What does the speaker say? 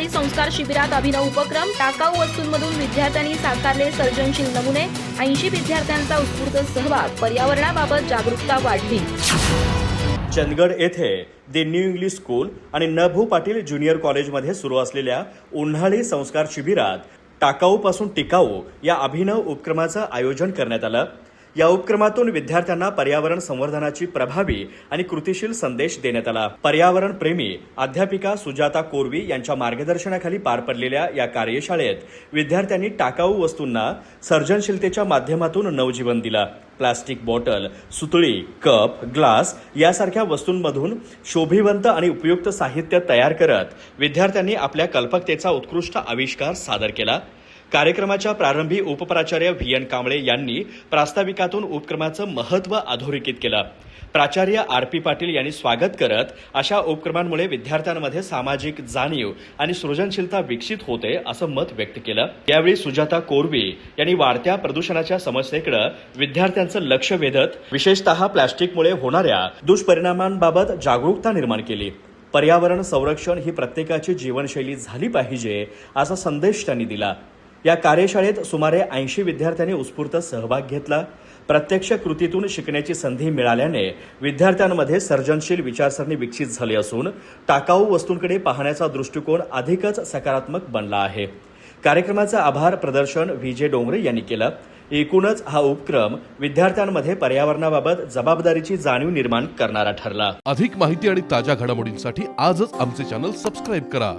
संस्कार शिबिरात अभिनव उपक्रम, टाकाऊ वस्तूंमधून विद्यार्थ्यांनी साकारले सर्जनशील नमुने, 80 विद्यार्थ्यांचा उत्स्फूर्त सहभाग, पर्यावरणाबाबत जागरूकता वाढली। चंदगड येथे दी न्यू इंग्लिश स्कूल आणि न.भू. पाटील ज्युनियर कॉलेजमध्ये सुरू असलेल्या उन्हाळी संस्कार शिबिरात टाकाऊपासून टिकाऊ या अभिनव उपक्रमाचं आयोजन करण्यात आलं। या उपक्रमातून विद्यार्थ्यांना पर्यावरण संवर्धनाची प्रभावी आणि कृतिशील संदेश देण्यात आला। पर्यावरण प्रेमी अध्यापिका सुजाता कोरवी यांच्या मार्गदर्शनाखाली पार पडलेल्या या कार्यशाळेत विद्यार्थ्यांनी टाकाऊ वस्तूंना सर्जनशीलतेच्या माध्यमातून नवजीवन दिलं। प्लास्टिक बॉटल, सुतळी, कप, ग्लास यासारख्या वस्तूंमधून शोभिवंत आणि उपयुक्त साहित्य तयार करत विद्यार्थ्यांनी आपल्या कल्पकतेचा उत्कृष्ट आविष्कार सादर केला। कार्यक्रमाच्या प्रारंभी उपप्राचार्य व्ही.एन. कांबळे यांनी प्रास्ताविकातून उपक्रमाचं महत्त्व अधोरेखित केलं। प्राचार्य आर.पी. पाटील यांनी स्वागत करत अशा उपक्रमांमुळे विद्यार्थ्यांमध्ये सामाजिक जाणीव आणि सृजनशीलता विकसित होते असं मत व्यक्त केलं। यावेळी सुजाता कोरवी यांनी वाढत्या प्रदूषणाच्या समस्येकडे विद्यार्थ्यांचं लक्ष वेधत विशेषतः प्लास्टिकमुळे होणाऱ्या दुष्परिणामांबाबत जागरूकता निर्माण केली। पर्यावरण संरक्षण ही प्रत्येकाची जीवनशैली झाली पाहिजे असा संदेश त्यांनी दिला। या कार्यशाळेत सुमारे 80 विद्यार्थ्यांनी उत्स्फूर्त सहभाग घेतला। प्रत्यक्ष कृतीतून शिकण्याची संधी मिळाल्याने विद्यार्थ्यांमध्ये सर्जनशील विचारसरणी विकसित झाली असून टाकाऊ वस्तूंकडे पाहण्याचा दृष्टिकोन अधिकच सकारात्मक बनला आहे। कार्यक्रमाचं आभार प्रदर्शन व्ही.जे. डोंगरे यांनी केलं। एकूणच हा उपक्रम विद्यार्थ्यांमध्ये पर्यावरणाबाबत जबाबदारीची जाणीव निर्माण करणारा ठरला। अधिक माहिती आणि ताज्या घडामोडींसाठी आजच आमचे चॅनल सबस्क्राईब करा।